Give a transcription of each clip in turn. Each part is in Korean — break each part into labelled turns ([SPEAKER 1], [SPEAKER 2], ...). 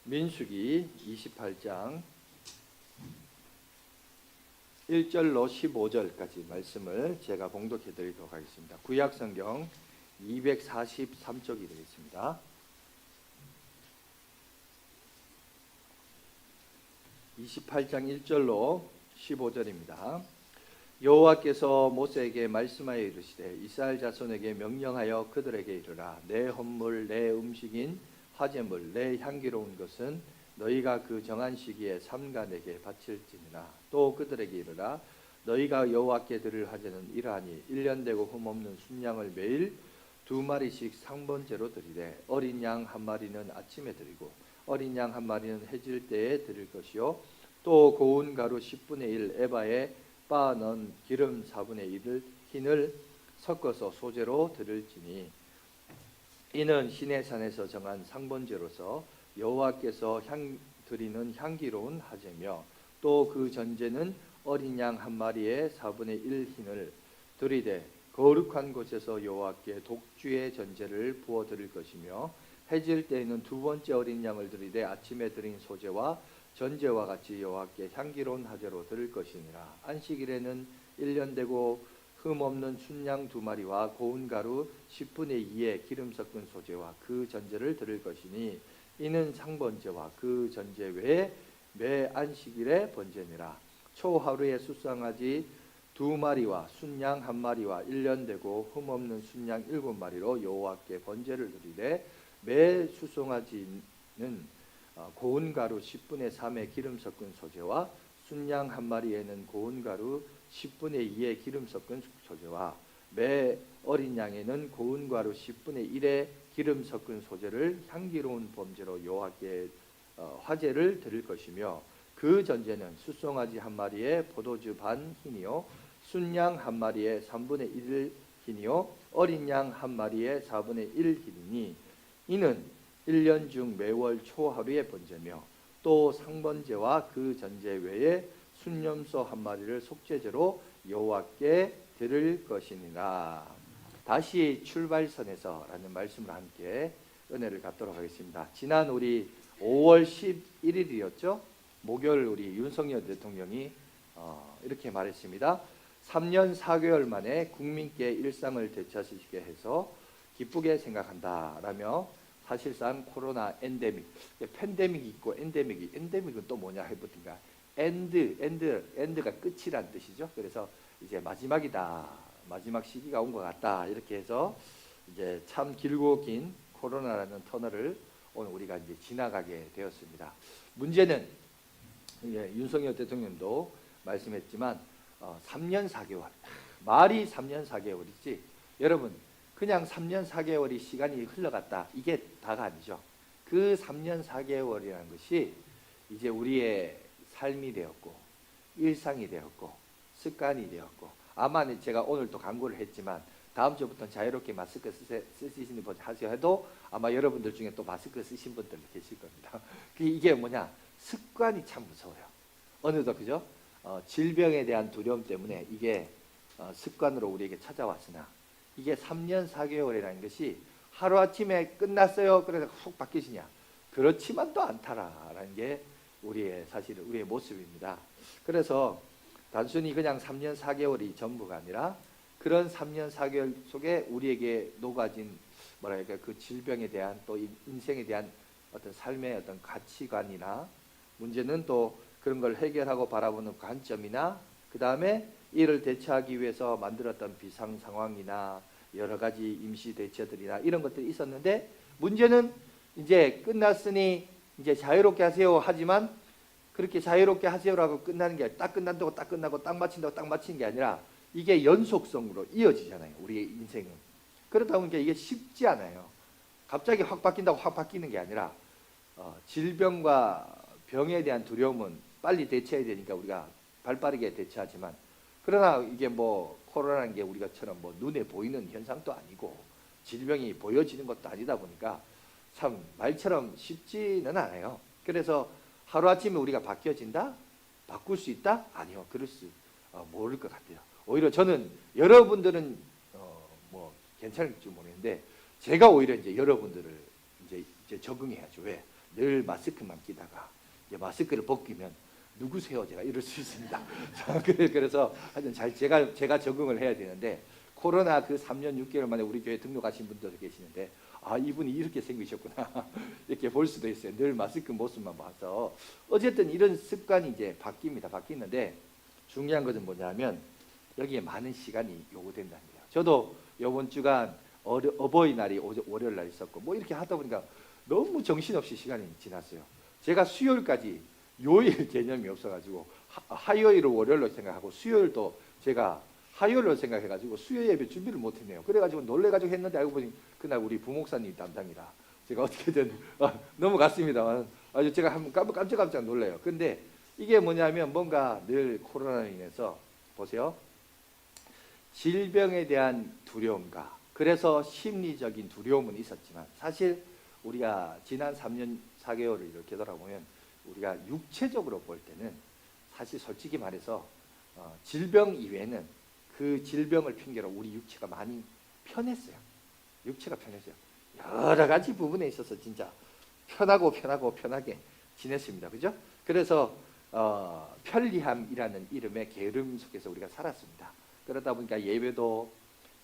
[SPEAKER 1] 민수기 28장 1절로 15절까지 말씀을 제가 봉독해 드리도록 하겠습니다. 구약성경 243쪽이 되겠습니다. 28장 1절로 15절입니다. 여호와께서 모세에게 말씀하여 이르시되 이스라엘 자손에게 명령하여 그들에게 이르라. 내 헌물 내 음식인 화제물 내 향기로운 것은 너희가 그 정한 시기에 삼가 내게 바칠지니라. 또 그들에게 이르라. 너희가 여호와께 드릴 화제는 이러하니 1년 되고 흠없는 순양을 매일 2마리씩 상번제로 드리되 어린 양 한 마리는 아침에 드리고 어린 양 한 마리는 해질 때에 드릴 것이요 또 고운 가루 10분의 1 에바에 빻아 넣은 기름 4분의 1을 흰을 섞어서 소제로 드릴지니 이는 시내산에서 정한 상번제로서 여호와께서 드리는 향기로운 화제며 또 그 전제는 어린 양 한 마리에 4분의 1 흰을 드리되 거룩한 곳에서 여호와께 독주의 전제를 부어 드릴 것이며 해질 때에는 두 번째 어린 양을 드리되 아침에 드린 소제와 전제와 같이 여호와께 향기로운 화제로 드릴 것이니라. 안식일에는 1년 되고 흠 없는 순양 2마리와 고운 가루 10분의 2의 기름 섞은 소제와 그 전제를 드릴 것이니 이는 상번제와 그 전제 외에 매 안식일의 번제니라. 초하루에 수송아지 2마리와 순양 1마리와 1년 되고 흠 없는 순양 7마리로 여호와께 번제를 드리되 매 수송아지는 고운 가루 10분의 3의 기름 섞은 소제와 순양 1마리에는 고운 가루 10분의 2의 기름 섞은 소제와 매 어린 양에는 고운 가루 10분의 1의 기름 섞은 소제를 향기로운 범제로 여호와께 화제를 드릴 것이며 그 전제는 숫송아지 1마리에 포도주 반 흰이요 순양 1마리에 3분의 1 흰이요 어린 양 1마리에 4분의 1 흰이니 이는 1년 중 매월 초하루의 번제며 또 상번제와 그 전제 외에 순염소 1마리를 속죄제로 여호와께 드릴 것이니라. 다시 출발선에서라는 말씀을 함께 은혜를 갖도록 하겠습니다. 지난 우리 5월 11일이었죠. 목요일 우리 윤석열 대통령이 이렇게 말했습니다. 3년 4개월 만에 국민께 일상을 되찾으시게 해서 기쁘게 생각한다라며 사실상 코로나 엔데믹, 팬데믹이 있고 엔데믹은 또 뭐냐 해보든가 엔드가 끝이란 뜻이죠. 그래서 이제 마지막이다, 마지막 시기가 온 것 같다 이렇게 해서 이제 참 길고 긴 코로나라는 터널을 오늘 우리가 이제 지나가게 되었습니다. 문제는 윤석열 대통령도 말씀했지만 3년 4개월 말이 3년 4개월이지 여러분 그냥 3년 4개월이 시간이 흘러갔다 이게 다가 아니죠. 그 3년 4개월이라는 것이 이제 우리의 삶이 되었고 일상이 되었고 습관이 되었고 아마 제가 오늘 또 광고를 했지만 다음 주부터는 자유롭게 마스크 쓰시는 분 하셔야 해도 아마 여러분들 중에 또 마스크 쓰신 분들 계실 겁니다. 이게 뭐냐 습관이 참 무서워요. 어느덧 그죠? 질병에 대한 두려움 때문에 이게 습관으로 우리에게 찾아왔으나 이게 3년 4개월이라는 것이 하루아침에 끝났어요. 그래서 훅 바뀌시냐? 그렇지만도 않다라는 게 사실 우리의 모습입니다. 그래서 단순히 그냥 3년 4개월이 전부가 아니라 그런 3년 4개월 속에 우리에게 녹아진 뭐랄까 그 질병에 대한 또 인생에 대한 어떤 삶의 어떤 가치관이나 문제는 또 그런 걸 해결하고 바라보는 관점이나 그 다음에 이를 대처하기 위해서 만들었던 비상 상황이나 여러 가지 임시 대처들이나 이런 것들이 있었는데 문제는 이제 끝났으니 이제 자유롭게 하세요 하지만 그렇게 자유롭게 하세요라고 끝나는 게 딱 끝난다고 딱 끝나고 딱 마친다고 딱 마치는 게 아니라 이게 연속성으로 이어지잖아요. 우리의 인생은. 그러다 보니까 이게 쉽지 않아요. 갑자기 확 바뀐다고 확 바뀌는 게 아니라 질병과 병에 대한 두려움은 빨리 대처해야 되니까 우리가 발빠르게 대처하지만 그러나 이게 뭐 코로나라는 게 우리가처럼 뭐 눈에 보이는 현상도 아니고 질병이 보여지는 것도 아니다 보니까 참 말처럼 쉽지는 않아요. 그래서 하루아침에 우리가 바뀌어진다? 바꿀 수 있다? 아니요. 그럴 수 모를 것 같아요. 오히려 저는 여러분들은 뭐 괜찮을지 모르겠는데 제가 오히려 이제 여러분들을 이제 적응해야죠. 왜? 늘 마스크만 끼다가 이제 마스크를 벗기면 누구세요? 제가 이럴 수 있습니다. 그래서 하여튼 제가 적응을 해야 되는데 코로나 그 3년 6개월 만에 우리 교회 등록하신 분들도 계시는데 아 이분이 이렇게 생기셨구나 이렇게 볼 수도 있어요. 늘 마스크 모습만 봐서 어쨌든 이런 습관이 이제 바뀌는데 중요한 것은 뭐냐면 여기에 많은 시간이 요구된다는 거예요. 저도 이번 주간 어버이날이 월요일 날 있었고 뭐 이렇게 하다 보니까 너무 정신없이 시간이 지났어요. 제가 수요일까지 요일 개념이 없어가지고 화요일을 월요일로 생각하고 수요일도 제가 화요일로 생각해가지고 수요 예배 준비를 못했네요. 그래가지고 놀래가지고 했는데 알고 보니 그날 우리 부목사님 담당이라 제가 어떻게든 넘어갔습니다. 아주 제가 한번 깜짝깜짝 놀래요. 근데 이게 뭐냐면 뭔가 늘 코로나로 인해서 보세요. 질병에 대한 두려움과 그래서 심리적인 두려움은 있었지만 사실 우리가 지난 3년 4개월을 이렇게 돌아보면 우리가 육체적으로 볼 때는 사실 솔직히 말해서 질병 이외에는 그 질병을 핑계로 우리 육체가 많이 편했어요. 육체가 편했어요. 여러 가지 부분에 있어서 진짜 편하게 지냈습니다. 그죠? 그래서 편리함이라는 이름의 게으름 속에서 우리가 살았습니다. 그러다 보니까 예배도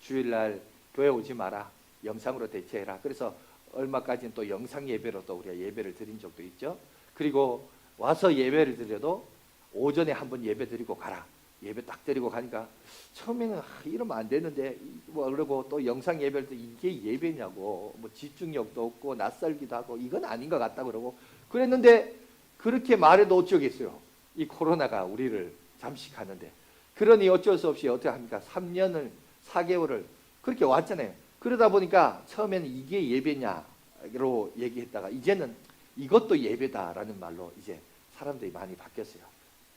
[SPEAKER 1] 주일날 교회 오지 마라. 영상으로 대체해라. 그래서 얼마까지는 또 영상 예배로 또 우리가 예배를 드린 적도 있죠. 그리고 와서 예배를 드려도 오전에 한번 예배 드리고 가라. 예배 딱 드리고 가니까 처음에는 이러면 안 되는데 뭐 그러고 또 영상 예배를 또 이게 예배냐고 뭐 집중력도 없고 낯설기도 하고 이건 아닌 것 같다 그러고 그랬는데 그렇게 말해도 어쩌겠어요. 이 코로나가 우리를 잠식하는데 그러니 어쩔 수 없이 어떻게 합니까? 3년을 4개월을 그렇게 왔잖아요. 그러다 보니까 처음에는 이게 예배냐로 얘기했다가 이제는 이것도 예배다라는 말로 이제 사람들이 많이 바뀌었어요.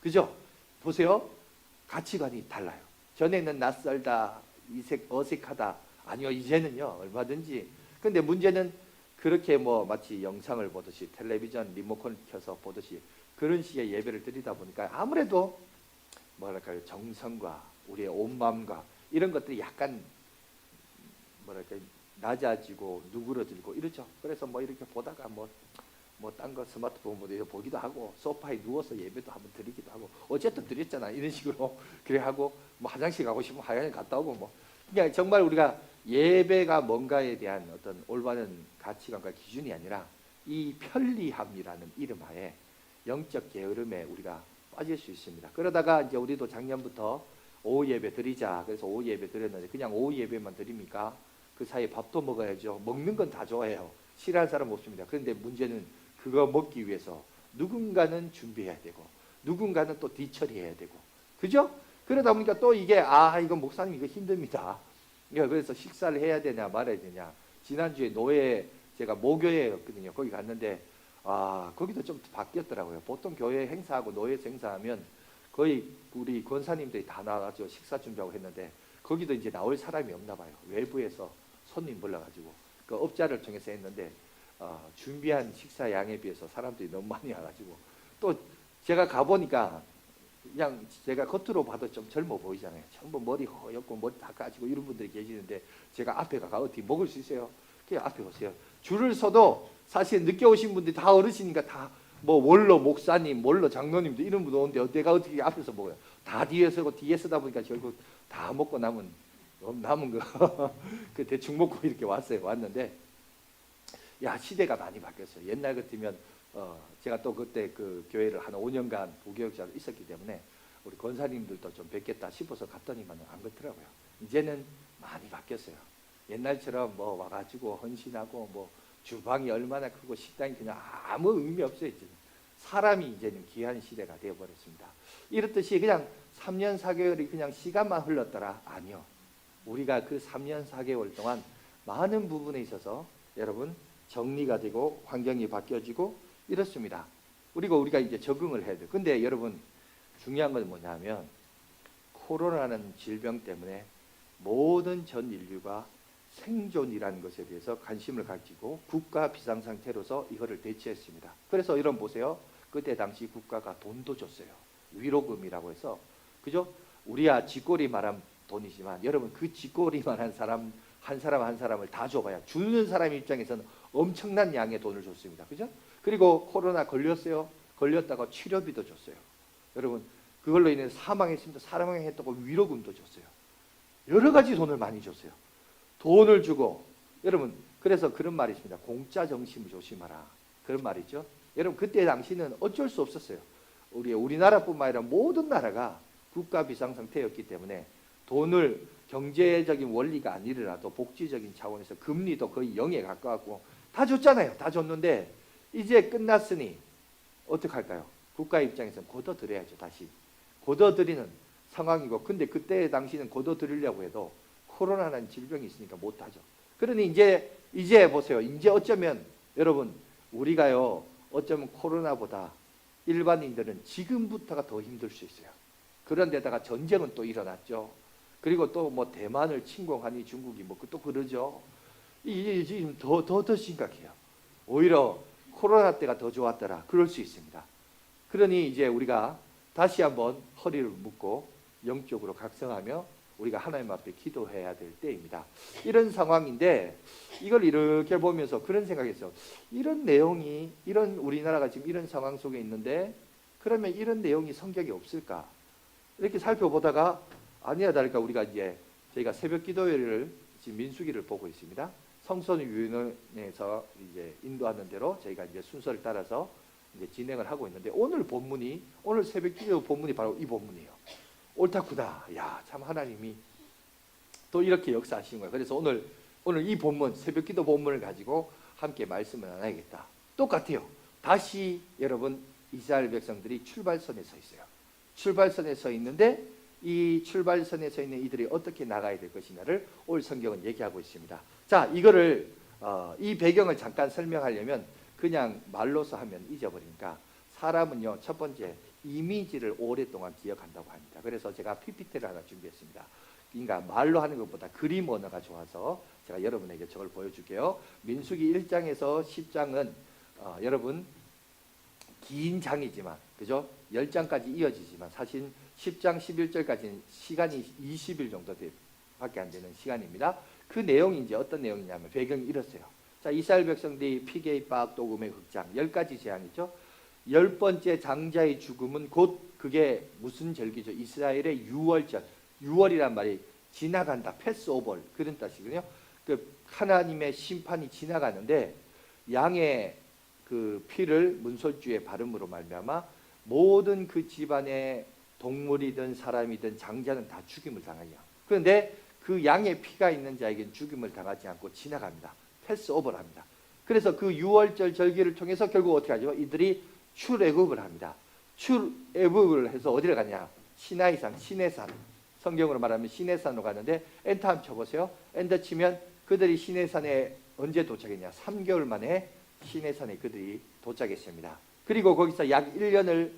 [SPEAKER 1] 그죠? 보세요. 가치관이 달라요. 전에는 낯설다, 어색하다. 아니요, 이제는요, 얼마든지. 근데 문제는 그렇게 뭐 마치 영상을 보듯이 텔레비전 리모컨을 켜서 보듯이 그런 식의 예배를 드리다 보니까 아무래도 뭐랄까요, 정성과 우리의 온 마음과 이런 것들이 약간 뭐랄까요, 낮아지고 누그러들고 이렇죠. 그래서 뭐 이렇게 보다가 뭐 딴 거 스마트폰 보기도 하고 소파에 누워서 예배도 한번 드리기도 하고 어쨌든 드렸잖아 이런 식으로 그래 하고 뭐 화장실 가고 싶으면 화장실 갔다 오고 뭐 그냥 정말 우리가 예배가 뭔가에 대한 어떤 올바른 가치관과 기준이 아니라 이 편리함이라는 이름 하에 영적 게으름에 우리가 빠질 수 있습니다. 그러다가 이제 우리도 작년부터 오후 예배 드리자 그래서 오후 예배 드렸는데 그냥 오후 예배만 드립니까? 그 사이에 밥도 먹어야죠. 먹는 건 다 좋아해요. 싫어하는 사람 없습니다. 그런데 문제는 그거 먹기 위해서 누군가는 준비해야 되고 누군가는 또 뒤처리해야 되고 그죠? 그러다 보니까 또 이게 이거 목사님 이거 힘듭니다. 그래서 식사를 해야 되냐 말아야 되냐. 지난주에 제가 모교회였거든요. 거기 갔는데 거기도 좀 바뀌었더라고요. 보통 교회 행사하고 노예에서 행사하면 거의 우리 권사님들이 다 나와서 식사 준비하고 했는데 거기도 이제 나올 사람이 없나 봐요. 외부에서 손님 불러가지고 그 업자를 통해서 했는데 준비한 식사 양에 비해서 사람들이 너무 많이 와가지고 또 제가 가보니까 그냥 제가 겉으로 봐도 좀 젊어 보이잖아요. 전부 머리 허옇고 머리 다 까지고 이런 분들이 계시는데 제가 앞에 가가 어떻게 먹을 수 있어요? 그냥 앞에 오세요. 줄을 서도 사실 늦게 오신 분들이 다 어르시니까 다 뭐 원로 목사님, 원로 장로님도 이런 분 오는데 내가 어떻게 앞에서 먹어요? 다 뒤에 서고 뒤에 서다 보니까 결국 다 먹고 남은 거 그 대충 먹고 이렇게 왔는데 야 시대가 많이 바뀌었어요. 옛날 같으면 제가 또 그때 그 교회를 한 5년간 부교육자로 있었기 때문에 우리 권사님들도 좀 뵙겠다 싶어서 갔더니만 안 그렇더라고요. 이제는 많이 바뀌었어요. 옛날처럼 뭐 와가지고 헌신하고 뭐 주방이 얼마나 크고 식당이 그냥 아무 의미 없어요. 이제는 사람이 이제는 귀한 시대가 되어버렸습니다. 이렇듯이 그냥 3년 4개월이 그냥 시간만 흘렀더라. 아니요. 우리가 그 3년 4개월 동안 많은 부분에 있어서 여러분 정리가 되고 환경이 바뀌어지고 이렇습니다. 그리고 우리가 이제 적응을 해야 돼요. 근데 여러분 중요한 건 뭐냐면 코로나라는 질병 때문에 모든 전 인류가 생존이라는 것에 대해서 관심을 가지고 국가 비상상태로서 이거를 대처했습니다. 그래서 이런 보세요. 그때 당시 국가가 돈도 줬어요. 위로금이라고 해서 그죠? 우리야 쥐꼬리 말한 돈이지만 여러분 그 쥐꼬리만 한 사람 한 사람을 다 줘봐야 주는 사람 입장에서는 엄청난 양의 돈을 줬습니다. 그죠? 그리고 코로나 걸렸어요. 걸렸다가 치료비도 줬어요. 여러분 그걸로 인해서 사망했습니다. 사망했다고 위로금도 줬어요. 여러 가지 돈을 많이 줬어요. 돈을 주고 여러분 그래서 그런 말이 있습니다. 공짜 정신을 조심하라. 그런 말이죠. 여러분 그때 당시는 어쩔 수 없었어요. 우리나라뿐만 아니라 모든 나라가 국가 비상 상태였기 때문에 돈을 경제적인 원리가 아니더라도 복지적인 차원에서 금리도 거의 0에 가까웠고 다 줬잖아요. 다 줬는데 이제 끝났으니 어떡할까요? 국가 입장에서는 걷어들여야죠. 다시 걷어들이는 상황이고 근데 그때 당시는 걷어들이려고 해도 코로나라는 질병이 있으니까 못하죠. 그러니 이제 보세요. 이제 어쩌면 여러분 우리가요 어쩌면 코로나보다 일반인들은 지금부터가 더 힘들 수 있어요. 그런데다가 전쟁은 또 일어났죠. 그리고 또 뭐 대만을 침공하니 중국이 뭐 또 그러죠. 이게 지금 더 심각해요. 오히려 코로나 때가 더 좋았더라. 그럴 수 있습니다. 그러니 이제 우리가 다시 한번 허리를 묶고 영적으로 각성하며 우리가 하나님 앞에 기도해야 될 때입니다. 이런 상황인데 이걸 이렇게 보면서 그런 생각했어요. 이런 내용이 우리나라가 지금 이런 상황 속에 있는데 그러면 이런 내용이 성경에 없을까? 이렇게 살펴보다가 아니야 다를까 우리가 이제 저희가 새벽 기도회를 지금 민수기를 보고 있습니다. 성선위원회에서 이제 인도하는 대로 저희가 이제 순서를 따라서 이제 진행을 하고 있는데 오늘 새벽 기도 본문이 바로 이 본문이에요. 옳다구나. 야, 참 하나님이 또 이렇게 역사하시는 거예요. 그래서 오늘 이 본문 새벽 기도 본문을 가지고 함께 말씀을 나눠야겠다. 똑같아요. 다시 여러분 이스라엘 백성들이 출발선에 서 있어요. 출발선에 서 있는데 이 출발선에 서 있는 이들이 어떻게 나가야 될 것이냐를 오늘 성경은 얘기하고 있습니다. 자, 이거를 이 배경을 잠깐 설명하려면 그냥 말로서 하면 잊어버리니까 사람은요 첫 번째 이미지를 오랫동안 기억한다고 합니다. 그래서 제가 PPT를 하나 준비했습니다. 그러니까 말로 하는 것보다 그림 언어가 좋아서 제가 여러분에게 저걸 보여줄게요. 민수기 1장에서 10장은 여러분 긴 장이지만 그죠? 10장까지 이어지지만 사실 10장 11절까지는 시간이 20일 정도 밖에 안 되는 시간입니다. 그 내용이 이제 어떤 내용이냐면 배경이 이렇어요. 자, 이스라엘 백성들이 피게이 박 도금의 흑장 10가지 재앙이죠. 10번째 장자의 죽음은 곧 그게 무슨 절기죠? 이스라엘의 유월절. 유월이란 말이 지나간다. 패스오버 그런 뜻이거든요. 그 하나님의 심판이 지나가는데 양의 그 피를 문설주에 바름으로 말미암아 모든 그 집안의 동물이든 사람이든 장자는 다 죽임을 당하요. 그런데 그 양의 피가 있는 자에게는 죽임을 당하지 않고 지나갑니다. 패스오버를 합니다. 그래서 그 유월절 절기를 통해서 결국 어떻게 하죠? 이들이 출애굽을 합니다. 출애굽을 해서 어디를 가냐? 시나이산, 시내산. 성경으로 말하면 시내산으로 가는데 엔터 한번 쳐보세요. 엔터 치면 그들이 시내산에 언제 도착했냐? 3개월 만에 시내산에 그들이 도착했습니다. 그리고 거기서 약 1년을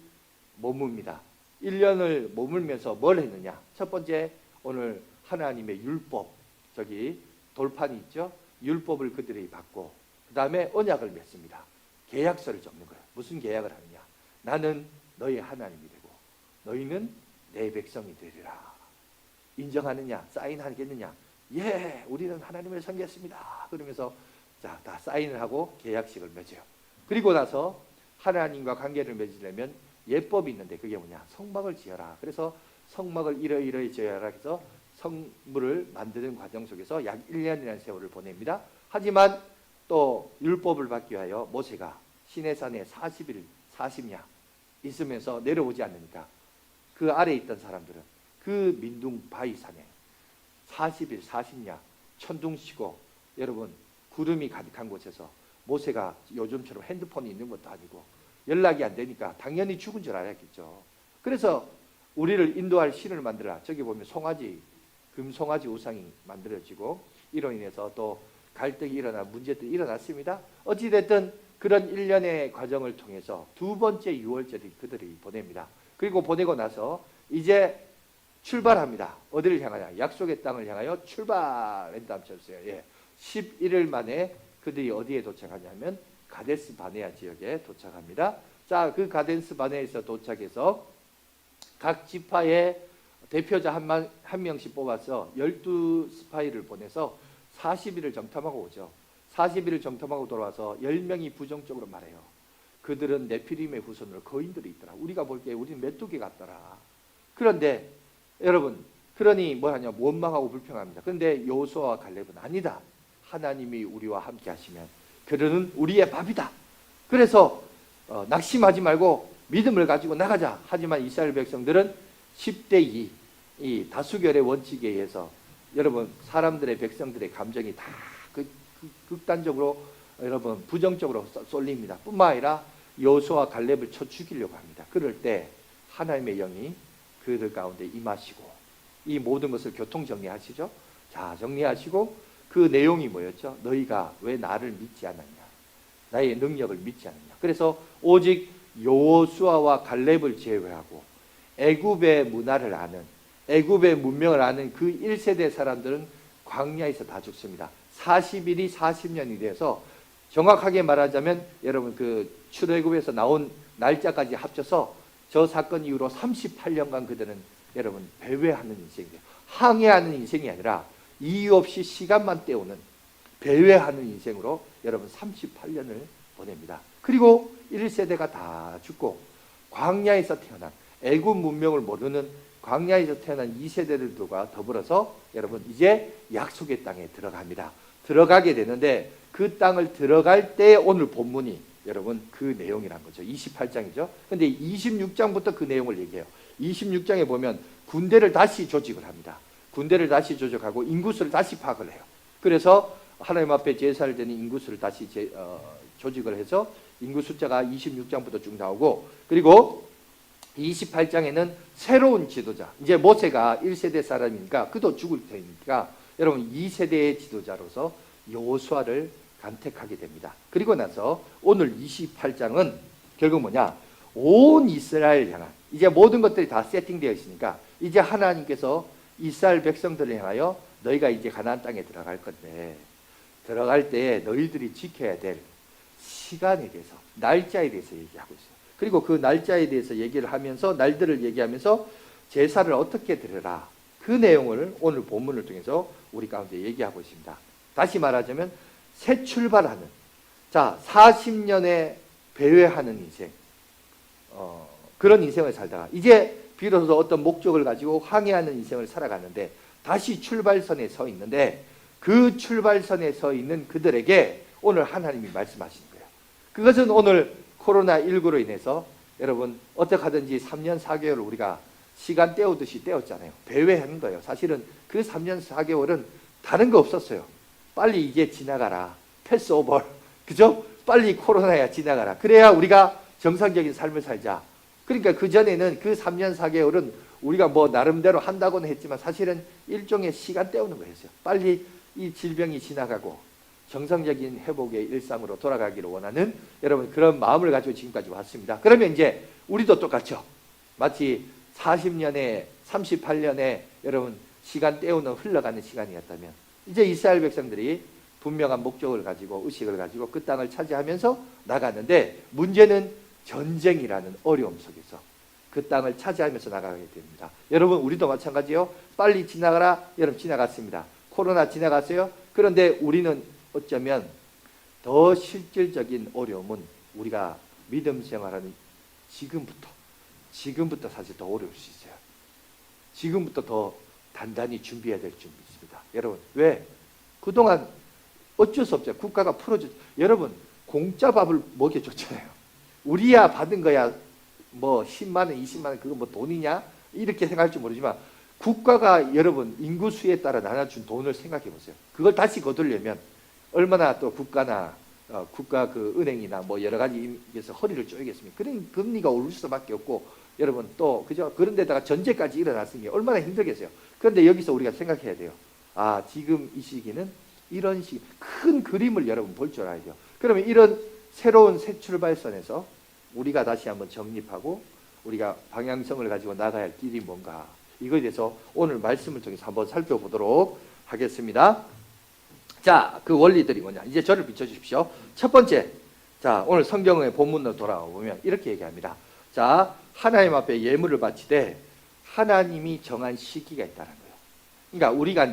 [SPEAKER 1] 머뭅니다. 1년을 머물면서 뭘 했느냐? 첫 번째 오늘 하나님의 율법, 저기 돌판이 있죠? 율법을 그들이 받고 그 다음에 언약을 맺습니다. 계약서를 적는 거예요. 무슨 계약을 하느냐? 나는 너희 하나님이 되고 너희는 내 백성이 되리라. 인정하느냐? 사인하겠느냐? 예, 우리는 하나님을 섬겼습니다. 그러면서 자, 다 사인을 하고 계약식을 맺어요. 그리고 나서 하나님과 관계를 맺으려면 예법이 있는데 그게 뭐냐? 성막을 지어라. 그래서 성막을 이러이러히 지어라 해서 성물을 만드는 과정 속에서 약 1년이라는 세월을 보냅니다. 하지만 또 율법을 받기 위하여 모세가 시내산에 40냐 있으면서 내려오지 않으니까 그 아래에 있던 사람들은 그 민둥 바위산에 40일 40냐 천둥치고 여러분 구름이 가득한 곳에서 모세가 요즘처럼 핸드폰이 있는 것도 아니고 연락이 안 되니까 당연히 죽은 줄 알았겠죠. 그래서 우리를 인도할 신을 만들라. 저기 보면 송아지, 금송아지 우상이 만들어지고 이로 인해서 또 갈등이 일어나 문제들이 일어났습니다. 어찌됐든 그런 일련의 과정을 통해서 두 번째 유월절이 그들이 보냅니다. 그리고 보내고 나서 이제 출발합니다. 어디를 향하냐? 약속의 땅을 향하여 출발. 랜담 쳤어요. 예. 11일 만에 그들이 어디에 도착하냐면 가데스 바네아 지역에 도착합니다. 자, 그 가데스 바네아에서 도착해서 각 지파의 대표자 한 명씩 뽑아서 12스파이를 보내서 40일을 정탐하고 오죠. 40일을 정탐하고 돌아와서 10명이 부정적으로 말해요. 그들은 네피림의 후손으로 거인들이 있더라. 우리가 볼 때 우리는 메뚜기 같더라. 그런데 여러분, 그러니 뭐하냐, 원망하고 불평합니다. 그런데 여호수아와 갈렙은 아니다. 하나님이 우리와 함께 하시면 그들은 우리의 밥이다. 그래서 낙심하지 말고 믿음을 가지고 나가자. 하지만 이스라엘 백성들은 10대 2, 이 다수결의 원칙에 의해서 여러분, 사람들의, 백성들의 감정이 다 극단적으로 여러분 부정적으로 쏠립니다. 뿐만 아니라 여호수아와 갈렙을 쳐 죽이려고 합니다. 그럴 때 하나님의 영이 그들 가운데 임하시고, 이 모든 것을 교통 정리하시죠. 자, 정리하시고 그 내용이 뭐였죠? 너희가 왜 나를 믿지 않았냐, 나의 능력을 믿지 않았냐. 그래서 오직 여호수아와 갈렙을 제외하고 애굽의 문화를 아는, 애굽의 문명을 아는 그 1세대 사람들은 광야에서 다 죽습니다. 40일이 40년이 돼서, 정확하게 말하자면 여러분 그 출애굽에서 나온 날짜까지 합쳐서 저 사건 이후로 38년간 그들은 여러분 배회하는 인생이에요. 항해하는 인생이 아니라 이유 없이 시간만 때우는 배회하는 인생으로 여러분 38년을 보냅니다. 그리고 1세대가 다 죽고 광야에서 태어난, 애굽 문명을 모르는 광야에서 태어난 2세대들과 더불어서 여러분 이제 약속의 땅에 들어갑니다. 들어가게 되는데, 그 땅을 들어갈 때 오늘 본문이 여러분 그 내용이란 거죠. 28장이죠. 근데 26장부터 그 내용을 얘기해요. 26장에 보면 군대를 다시 조직을 합니다. 군대를 다시 조직하고 인구수를 다시 파악을 해요. 그래서 하나님 앞에 제사를 드리는 인구수를 다시 조직을 해서 인구 숫자가 26장부터 쭉 나오고, 그리고 28장에는 새로운 지도자, 이제 모세가 1세대 사람이니까 그도 죽을 테니까 여러분 2세대의 지도자로서 여호수아를 간택하게 됩니다. 그리고 나서 오늘 28장은 결국 뭐냐, 온 이스라엘 향한, 이제 모든 것들이 다 세팅되어 있으니까 이제 하나님께서 이스라엘 백성들을 향하여 너희가 이제 가나안 땅에 들어갈 건데, 들어갈 때 너희들이 지켜야 될 시간에 대해서, 날짜에 대해서 얘기하고 있어요. 그리고 그 날짜에 대해서 얘기를 하면서, 날들을 얘기하면서 제사를 어떻게 드려라, 그 내용을 오늘 본문을 통해서 우리 가운데 얘기하고 있습니다. 다시 말하자면 새 출발하는, 자 40년의 배회하는 인생, 그런 인생을 살다가 이제 비로소 어떤 목적을 가지고 항해하는 인생을 살아가는데, 다시 출발선에 서 있는데, 그 출발선에 서 있는 그들에게 오늘 하나님이 말씀하시는 거예요. 그것은 오늘 코로나19로 인해서 여러분 어떻게 하든지 3년 4개월을 우리가 시간 때우듯이 때웠잖아요. 배회하는 거예요. 사실은 그 3년 4개월은 다른 거 없었어요. 빨리 이제 지나가라, 패스오버, 그죠? 빨리 코로나야 지나가라, 그래야 우리가 정상적인 삶을 살자. 그러니까 그전에는 그 3년 4개월은 우리가 뭐 나름대로 한다고는 했지만 사실은 일종의 시간 때우는 거였어요. 빨리 이 질병이 지나가고 정상적인 회복의 일상으로 돌아가기를 원하는 여러분 그런 마음을 가지고 지금까지 왔습니다. 그러면 이제 우리도 똑같죠. 마치 40년에 38년에 여러분 시간 때우는 흘러가는 시간이었다면, 이제 이스라엘 백성들이 분명한 목적을 가지고 의식을 가지고 그 땅을 차지하면서 나가는데, 문제는 전쟁이라는 어려움 속에서 그 땅을 차지하면서 나가게 됩니다. 여러분 우리도 마찬가지요. 빨리 지나가라, 여러분 지나갔습니다. 코로나 지나갔어요. 그런데 우리는 어쩌면 더 실질적인 어려움은 우리가 믿음 생활하는 지금부터 사실 더 어려울 수 있어요. 지금부터 더 단단히 준비해야 될 준비 있습니다. 여러분 왜? 그동안 어쩔 수 없죠. 국가가 풀어줬죠. 여러분 공짜 밥을 먹여줬잖아요. 우리야 받은 거야 뭐 10만 원, 20만 원, 그거 뭐 돈이냐? 이렇게 생각할지 모르지만 국가가 여러분 인구수에 따라 나눠준 돈을 생각해 보세요. 그걸 다시 거두려면 얼마나 또 국가나 국가 그 은행이나 뭐 여러 가지에서 허리를 쪼이겠습니까? 그런 금리가 오를 수밖에 없고, 여러분 또 그죠? 그런 데다가 전쟁까지 일어났으니 얼마나 힘들겠어요. 그런데 여기서 우리가 생각해야 돼요. 아, 지금 이 시기는 이런 시기, 큰 그림을 여러분 볼 줄 알아야죠. 그러면 이런 새로운 새 출발선에서 우리가 다시 한번 정립하고 우리가 방향성을 가지고 나가야 할 길이 뭔가, 이거에 대해서 오늘 말씀을 통해서 한번 살펴보도록 하겠습니다. 자, 그 원리들이 뭐냐? 이제 저를 비춰주십시오. 첫 번째, 자 오늘 성경의 본문으로 돌아와 보면 이렇게 얘기합니다. 자, 하나님 앞에 예물을 바치되 하나님이 정한 시기가 있다는 거예요. 그러니까 우리가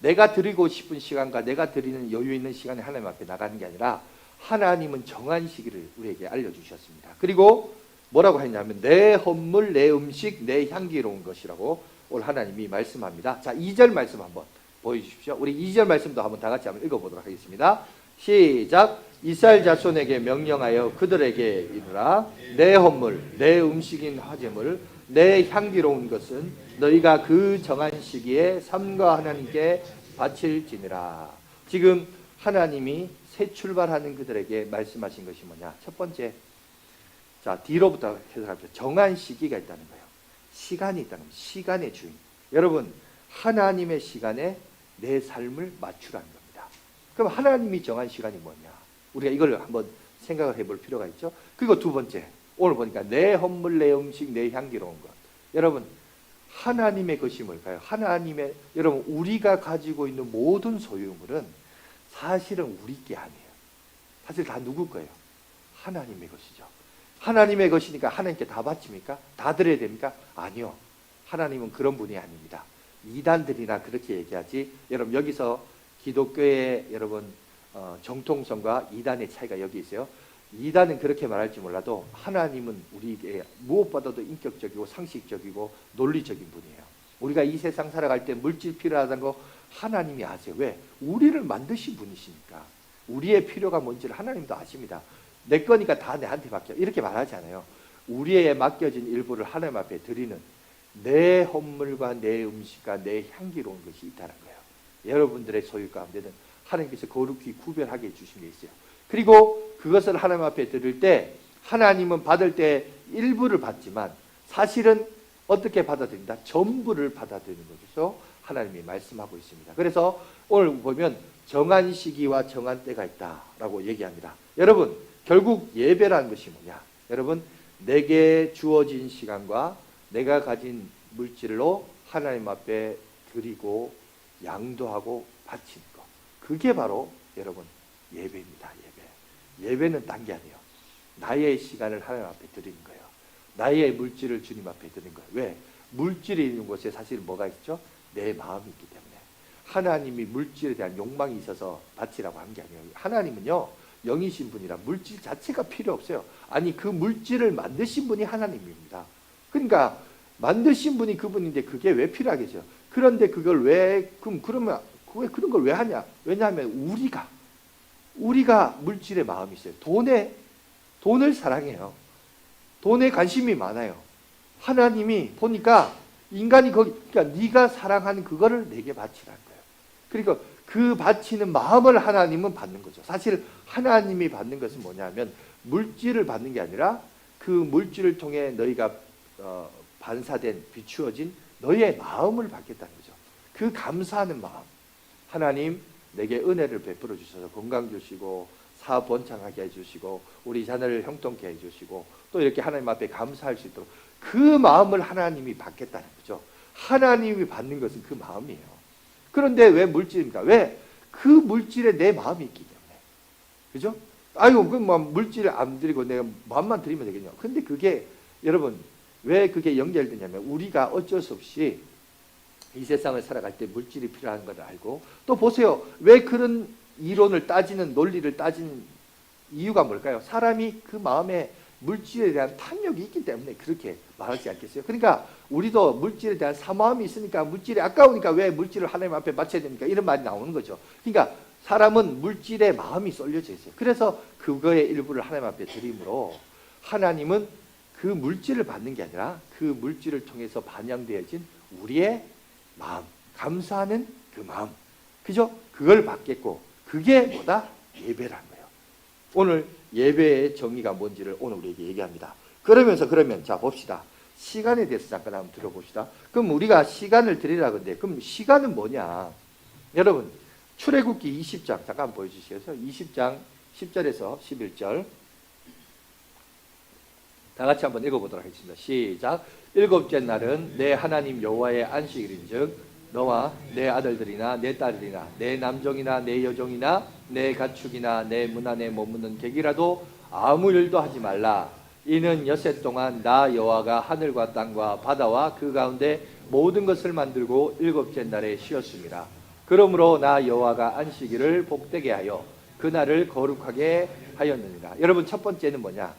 [SPEAKER 1] 내가 드리고 싶은 시간과 내가 드리는 여유 있는 시간에 하나님 앞에 나가는 게 아니라 하나님은 정한 시기를 우리에게 알려주셨습니다. 그리고 뭐라고 했냐면 내 헌물, 내 음식, 내 향기로운 것이라고 오늘 하나님이 말씀합니다. 자, 2절 말씀 한번 보여주십시오. 우리 2절 말씀도 한번 다 같이 한번 읽어보도록 하겠습니다. 시작. 이스라엘 자손에게 명령하여 그들에게 이르라. 내 헌물, 내 음식인 화제물, 내 향기로운 것은 너희가 그 정한 시기에 삼가 하나님께 바칠지니라. 지금 하나님이 새 출발하는 그들에게 말씀하신 것이 뭐냐? 첫 번째, 자, 뒤로부터 해석합시다. 정한 시기가 있다는 거예요. 시간이 있다는 거예요. 시간의 주인. 여러분, 하나님의 시간에 내 삶을 맞추라는 겁니다. 그럼 하나님이 정한 시간이 뭐냐? 우리가 이걸 한번 생각을 해볼 필요가 있죠. 그리고 두 번째, 오늘 보니까 내 헌물, 내 음식, 내 향기로운 것. 여러분, 하나님의 것이 뭘까요? 하나님의, 여러분, 우리가 가지고 있는 모든 소유물은 사실은 우리 게 아니에요. 사실 다 누구 거예요? 하나님의 것이죠. 하나님의 것이니까 하나님께 다 바칩니까? 다 드려야 됩니까? 아니요. 하나님은 그런 분이 아닙니다. 이단들이나 그렇게 얘기하지. 여러분, 여기서 기독교의 여러분 정통성과 이단의 차이가 여기 있어요. 이단은 그렇게 말할지 몰라도 하나님은 우리에게 무엇보다도 인격적이고 상식적이고 논리적인 분이에요. 우리가 이 세상 살아갈 때 물질 필요하다는 거 하나님이 아세요. 왜? 우리를 만드신 분이시니까. 우리의 필요가 뭔지를 하나님도 아십니다. 내 거니까 다 내한테 맡겨. 이렇게 말하지 않아요. 우리의 맡겨진 일부를 하나님 앞에 드리는 내 헌물과 내 음식과 내 향기로운 것이 있다는 거예요. 여러분들의 소유 가운데는 하나님께서 거룩히 구별하게 해주신 게 있어요. 그리고 그것을 하나님 앞에 드릴 때 하나님은 받을 때 일부를 받지만 사실은 어떻게 받아들인다? 전부를 받아들이는 것이죠. 하나님이 말씀하고 있습니다. 그래서 오늘 보면 정한 시기와 정한 때가 있다라고 얘기합니다. 여러분, 결국 예배라는 것이 뭐냐? 여러분, 내게 주어진 시간과 내가 가진 물질로 하나님 앞에 드리고 양도하고 바치는 것. 그게 바로 여러분 예배입니다. 예배는 딴 게 아니에요. 나의 시간을 하나님 앞에 드리는 거예요. 나의 물질을 주님 앞에 드리는 거예요. 왜? 물질이 있는 곳에 사실 뭐가 있죠? 내 마음이 있기 때문에. 하나님이 물질에 대한 욕망이 있어서 바치라고 한 게 아니에요. 하나님은요, 영이신 분이라 물질 자체가 필요 없어요. 아니, 그 물질을 만드신 분이 하나님입니다. 그러니까 만드신 분이 그분인데 그게 왜 필요하겠어요? 그런데 그걸 왜, 그러면 그런 걸 왜 하냐? 왜냐하면 우리가 물질에 마음이 있어요. 돈을 사랑해요. 돈에 관심이 많아요. 하나님이 보니까 인간이 그러니까 네가 사랑하는 그거를 내게 바치라는 거예요. 그러니까 그 바치는 마음을 하나님은 받는 거죠. 사실 하나님이 받는 것은 뭐냐면 물질을 받는 게 아니라 그 물질을 통해 너희가 반사된 비추어진 너희의 마음을 받겠다는 거죠. 그 감사하는 마음. 하나님 내게 은혜를 베풀어 주셔서 건강 주시고 사업 번창하게 해주시고 우리 자녀를 형통케 해주시고 또 이렇게 하나님 앞에 감사할 수 있도록 그 마음을 하나님이 받겠다는 거죠. 하나님이 받는 것은 그 마음이에요. 그런데 왜 물질입니까? 왜? 그 물질에 내 마음이 있기 때문에. 그죠? 아이고, 그럼 뭐 물질을 안 드리고 내가 마음만 드리면 되겠냐? 근데 그게 여러분 왜 그게 연결되냐면 우리가 어쩔 수 없이 이 세상을 살아갈 때 물질이 필요한 걸 알고 또 보세요. 왜 그런 이론을 따지는 논리를 따지는 이유가 뭘까요? 사람이 그 마음에 물질에 대한 탐욕이 있기 때문에 그렇게 말하지 않겠어요? 그러니까 우리도 물질에 대한 사모함이 있으니까 물질이 아까우니까 왜 물질을 하나님 앞에 바쳐야 됩니까? 이런 말이 나오는 거죠. 그러니까 사람은 물질에 마음이 쏠려져 있어요. 그래서 그거의 일부를 하나님 앞에 드림으로 하나님은 그 물질을 받는 게 아니라 그 물질을 통해서 반영되어진 우리의 마음, 감사하는 그 마음, 그죠? 그걸 받겠고 그게 뭐다? 예배라는 거예요. 오늘 예배의 정의가 뭔지를 오늘 우리에게 얘기합니다. 그러면 자 봅시다. 시간에 대해서 잠깐 한번 들어봅시다. 그럼 우리가 시간을 드리라 근데 그럼 시간은 뭐냐? 여러분 출애굽기 20장 잠깐 보여주시겠어요? 20장 10절에서 11절 다 같이 한번 읽어보도록 하겠습니다. 시작. 일곱째 날은 내 하나님 여호와의 안식일인즉 너와 내 아들들이나 내 딸들이나 내 남종이나 내 여종이나 내 가축이나 내 문 안에 머무는 객이라도 아무 일도 하지 말라. 이는 엿새 동안 나 여호와가 하늘과 땅과 바다와 그 가운데 모든 것을 만들고 일곱째 날에 쉬었습니다. 그러므로 나 여호와가 안식일을 복되게 하여 그날을 거룩하게 하였느니라. 여러분, 첫 번째는 뭐냐?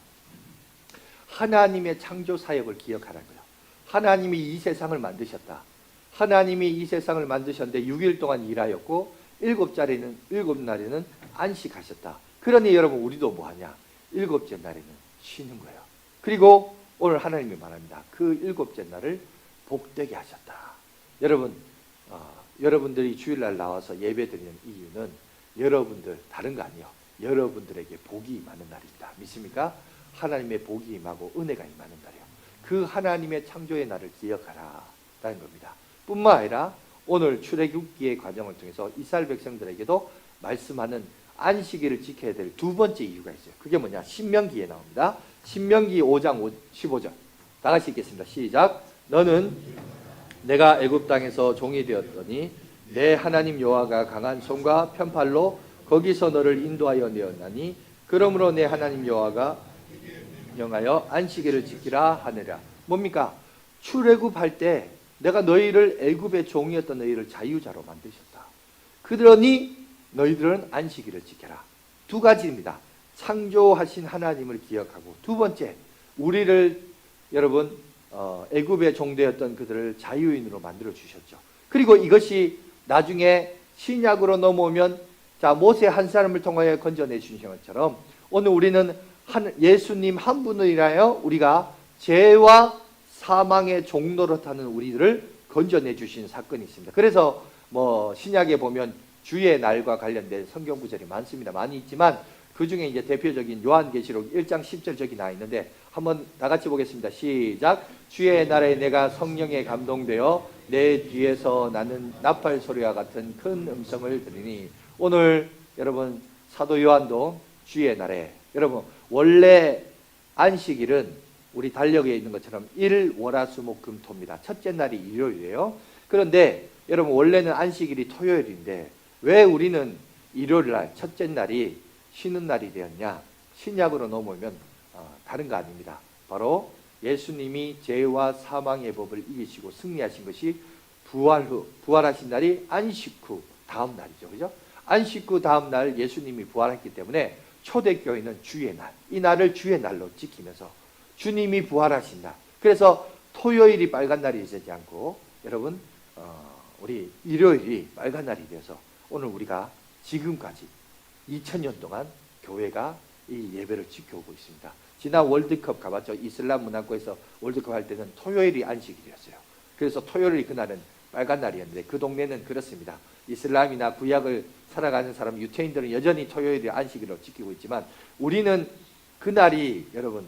[SPEAKER 1] 하나님의 창조 사역을 기억하라고요. 하나님이 이 세상을 만드셨다. 하나님이 이 세상을 만드셨는데 6일 동안 일하였고 일곱 날에는 안식하셨다. 그러니 여러분, 우리도 뭐하냐? 일곱째 날에는 쉬는 거예요. 그리고 오늘 하나님이 말합니다. 그 일곱째 날을 복되게 하셨다. 여러분, 여러분들이 주일날 나와서 예배드리는 이유는 여러분들, 다른 거 아니에요. 여러분들에게 복이 임하는 날입니다. 믿습니까? 하나님의 복이 임하고 은혜가 임하는 날이에요. 그 하나님의 창조의 날을 기억하라 라는 겁니다. 뿐만 아니라 오늘 출애굽기의 과정을 통해서 이스라엘 백성들에게도 말씀하는 안식일을 지켜야 될 두 번째 이유가 있어요. 그게 뭐냐? 신명기에 나옵니다. 신명기 5장 15절. 다 같이 읽겠습니다. 시작. 너는 내가 애굽 땅에서 종이 되었더니 내 하나님 여호와가 강한 손과 편팔로 거기서 너를 인도하여 내었나니 그러므로 내 하나님 여호와가 명하여 안식일을 지키라 하느라. 뭡니까? 출애굽할 때 내가 너희를 애굽의 종이었던 너희를 자유자로 만드셨다. 그러니 너희들은 안식일을 지켜라. 두 가지입니다. 창조하신 하나님을 기억하고, 두 번째, 우리를 여러분 애굽의 종되었던 그들을 자유인으로 만들어 주셨죠. 그리고 이것이 나중에 신약으로 넘어오면 자, 모세 한 사람을 통하여 건져내 주신 것처럼 오늘 우리는 예수님 한 분을 인하여 우리가 죄와 사망의 종노릇하는 우리들을 건져내 주신 사건이 있습니다. 그래서 뭐 신약에 보면 주의 날과 관련된 성경 구절이 많습니다. 많이 있지만 그 중에 이제 대표적인 요한계시록 1장 10절 저기 나와 있는데 한번 다 같이 보겠습니다. 시작. 주의 날에 내가 성령에 감동되어 내 뒤에서 나는 나팔 소리와 같은 큰 음성을 들으니. 오늘 여러분 사도 요한도 주의 날에, 여러분 원래 안식일은 우리 달력에 있는 것처럼 일, 월, 수, 목, 금, 토입니다. 첫째 날이 일요일이에요. 그런데 여러분 원래는 안식일이 토요일인데 왜 우리는 일요일 날 첫째 날이 쉬는 날이 되었냐? 신약으로 넘어오면 다른 거 아닙니다. 바로 예수님이 죄와 사망의 법을 이기시고 승리하신 것이 부활하신 날이 안식 후 다음 날이죠. 그죠? 안식 후 다음 날 예수님이 부활했기 때문에 초대교회는 주의 날, 이 날을 주의 날로 지키면서 주님이 부활하신 날. 그래서 토요일이 빨간 날이 되지 않고 여러분 우리 일요일이 빨간 날이 되어서 오늘 우리가 지금까지 2000년 동안 교회가 이 예배를 지켜오고 있습니다. 지난 월드컵 가봤죠? 이슬람 문화권에서 월드컵 할 때는 토요일이 안식일이었어요. 그래서 토요일이 그날은 빨간 날이었는데 그 동네는 그렇습니다. 이슬람이나 구약을 살아가는 사람, 유태인들은 여전히 토요일이 안식일로 지키고 있지만 우리는 그날이 여러분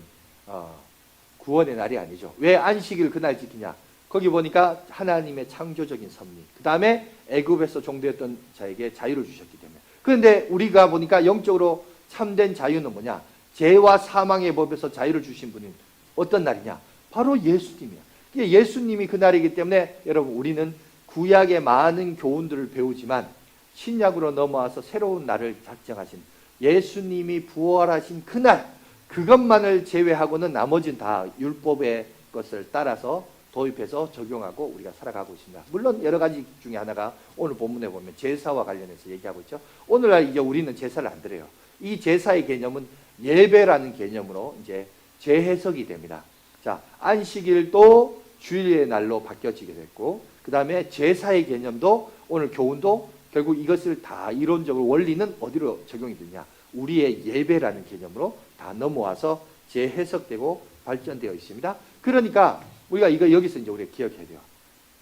[SPEAKER 1] 구원의 날이 아니죠. 왜 안식일 그날 지키냐? 거기 보니까 하나님의 창조적인 섭리, 그 다음에 애굽에서 종되었던 자에게 자유를 주셨기 때문에. 그런데 우리가 보니까 영적으로 참된 자유는 뭐냐? 죄와 사망의 법에서 자유를 주신 분은 어떤 날이냐? 바로 예수님이야. 예수님이 그 날이기 때문에 여러분 우리는 구약의 많은 교훈들을 배우지만 신약으로 넘어와서 새로운 날을 작정하신 예수님이 부활하신 그날, 그것만을 제외하고는 나머지는 다 율법의 것을 따라서 도입해서 적용하고 우리가 살아가고 있습니다. 물론 여러 가지 중에 하나가 오늘 본문에 보면 제사와 관련해서 얘기하고 있죠. 오늘날 이제 우리는 제사를 안 드려요. 이 제사의 개념은 예배라는 개념으로 이제 재해석이 됩니다. 자, 안식일도 주일의 날로 바뀌어지게 됐고, 그 다음에 제사의 개념도 오늘 교훈도 결국 이것을 다 이론적으로 원리는 어디로 적용이 되냐? 우리의 예배라는 개념으로 다 넘어와서 재해석되고 발전되어 있습니다. 그러니까 우리가 이거 여기서 이제 우리가 기억해야 돼요.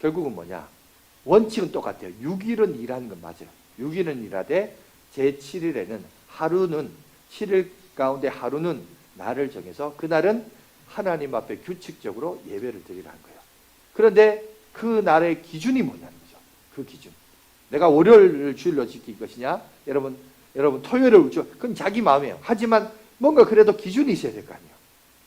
[SPEAKER 1] 결국은 뭐냐? 원칙은 똑같아요. 6일은 일하는 건 맞아요. 6일은 일하되 제7일에는 하루는 7일 가운데 하루는 날을 정해서 그날은 하나님 앞에 규칙적으로 예배를 드리라는 거예요. 그런데 그 날의 기준이 뭐냐는 거죠. 그 기준. 내가 월요일을 주일로 지킬 것이냐? 여러분 토요일을 그건 자기 마음이에요. 하지만 뭔가 그래도 기준이 있어야 될 거 아니에요.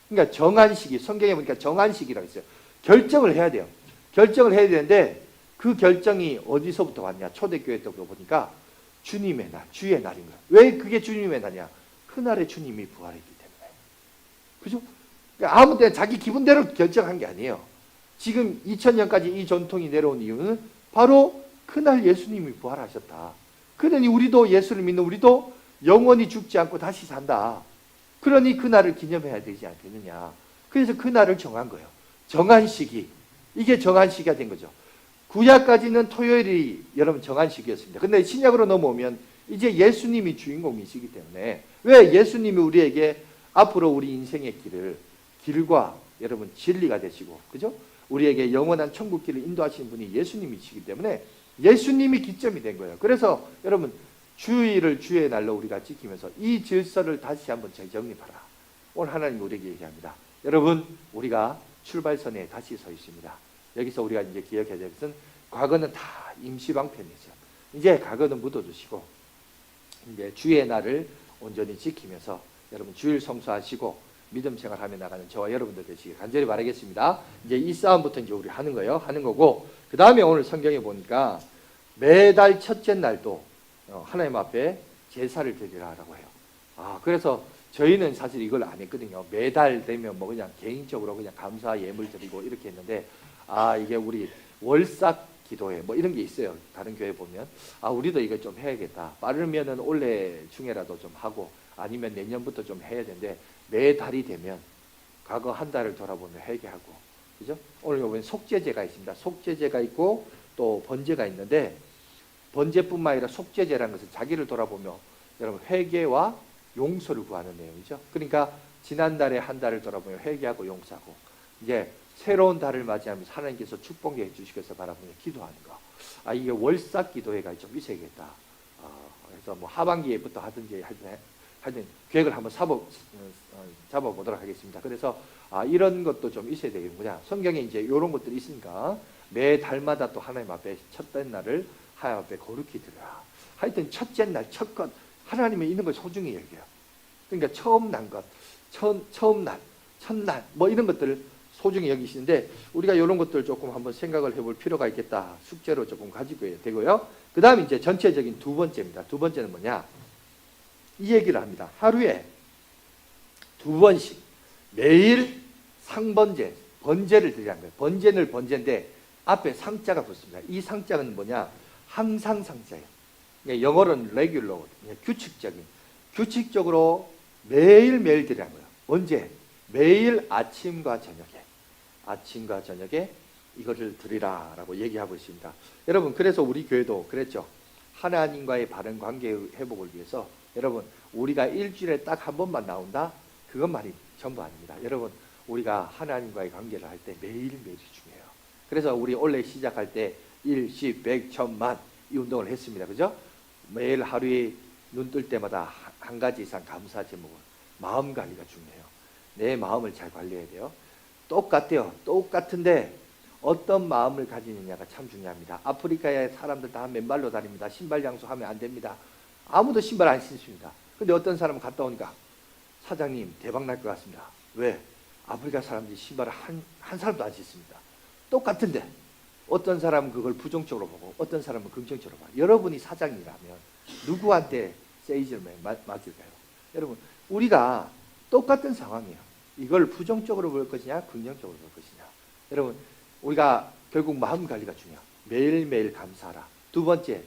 [SPEAKER 1] 그러니까 정한식이, 성경에 보니까 정한식이라고 있어요. 결정을 해야 돼요. 결정을 해야 되는데 그 결정이 어디서부터 왔냐? 초대교회 때부터 보니까 주님의 날, 주의 날인 거예요. 왜 그게 주님의 날이냐? 그날에 주님이 부활했기 때문에. 그죠? 그러니까 아무 때나 자기 기분대로 결정한 게 아니에요. 지금 2000년까지 이 전통이 내려온 이유는 바로 그날 예수님이 부활하셨다. 그러니 우리도 예수를 믿는 우리도 영원히 죽지 않고 다시 산다. 그러니 그날을 기념해야 되지 않겠느냐. 그래서 그날을 정한 거예요. 정한 시기. 이게 정한 시기가 된 거죠. 구약까지는 토요일이 여러분 정한 시기였습니다. 근데 신약으로 넘어오면 이제 예수님이 주인공이시기 때문에, 왜 예수님이 우리에게 앞으로 우리 인생의 길과 여러분 진리가 되시고, 그죠? 우리에게 영원한 천국 길을 인도하시는 분이 예수님이시기 때문에 예수님이 기점이 된 거예요. 그래서 여러분 주일을 주의 날로 우리가 지키면서 이 질서를 다시 한번 재정립하라. 오늘 하나님 우리에게 얘기합니다. 여러분, 우리가 출발선에 다시 서 있습니다. 여기서 우리가 이제 기억해야 될 것은, 과거는 다 임시방편이죠. 이제 과거는 묻어두시고 이제 주의 날을 온전히 지키면서 여러분 주일 성수하시고 믿음 생활하며 나가는 저와 여러분들 되시길 간절히 바라겠습니다. 이제 이 싸움부터 이제 우리 하는 거고, 그 다음에 오늘 성경에 보니까 매달 첫째 날도 하나님 앞에 제사를 드리라라고 해요. 그래서 저희는 사실 이걸 안 했거든요. 매달 되면 뭐 그냥 개인적으로 그냥 감사 예물 드리고 이렇게 했는데, 이게 우리 월삭 기도회 뭐 이런 게 있어요. 다른 교회 보면 우리도 이거 좀 해야겠다. 빠르면은 올해 중에라도 좀 하고, 아니면 내년부터 좀 해야 되는데, 매달이 되면 과거 한 달을 돌아보며 회개하고, 그죠? 오늘 보면 속죄제가 있습니다. 속죄제가 있고 또 번제가 있는데, 번제뿐만 아니라 속죄제라는 것은 자기를 돌아보며 여러분 회개와 용서를 구하는 내용이죠. 그러니까 지난달에 한 달을 돌아보며 회개하고 용서하고, 이제 새로운 달을 맞이하면서 하나님께서 축복해 주시겠어 바라보며 기도하는 거. 이게 월삭 기도회가 좀 있어야겠다. 그래서 뭐 하반기에부터 하든지 하여튼 계획을 한번 잡아보도록 하겠습니다. 그래서 이런 것도 좀 있어야 되겠구나. 성경에 이제 이런 것들이 있으니까 매 달마다 또 하나님 앞에 첫째 날을 하나님 앞에 거룩히 드려라. 하여튼 첫째 날, 첫 것, 하나님이 있는 걸 소중히 여겨요. 그러니까 처음 난 것, 처음 날, 첫날 뭐 이런 것들을 소중히 여기시는데, 우리가 이런 것들 조금 한번 생각을 해볼 필요가 있겠다. 숙제로 조금 가지고 되고요. 그 다음에 이제 전체적인 두 번째입니다. 두 번째는 뭐냐? 이 얘기를 합니다. 하루에 두 번씩 매일 상번제, 번제를 드리라는 거예요. 번제는 번제인데 앞에 상자가 붙습니다. 이 상자는 뭐냐? 항상 상자예요. 영어로는 regular, 규칙적으로 매일매일 드리라는 거예요. 언제? 매일 아침과 저녁에 이것을 드리라라고 얘기하고 있습니다. 여러분, 그래서 우리 교회도 그랬죠. 하나님과의 바른 관계 회복을 위해서 여러분, 우리가 일주일에 딱 한 번만 나온다? 그것만이 전부 아닙니다. 여러분, 우리가 하나님과의 관계를 할 때 매일매일이 중요해요. 그래서 우리 원래 시작할 때 1, 10, 100, 1000만 이 운동을 했습니다. 그죠? 매일 하루에 눈 뜰 때마다 한 가지 이상 감사 제목을, 마음 관리가 중요해요. 내 마음을 잘 관리해야 돼요. 똑같대요. 똑같은데 어떤 마음을 가지느냐가 참 중요합니다. 아프리카의 사람들 다 맨발로 다닙니다. 신발 장수하면 안 됩니다. 아무도 신발 안 신습니다. 근데 어떤 사람은 갔다 오니까, 사장님 대박 날 것 같습니다. 왜? 아프리카 사람들이 신발을 한 사람도 안 신습니다. 똑같은데 어떤 사람은 그걸 부정적으로 보고 어떤 사람은 긍정적으로 봐요. 여러분이 사장이라면 누구한테 세이지를 맡길까요? 여러분, 우리가 똑같은 상황이에요. 이걸 부정적으로 볼 것이냐 긍정적으로 볼 것이냐. 여러분, 우리가 결국 마음 관리가 중요해요. 매일매일 감사하라. 두 번째,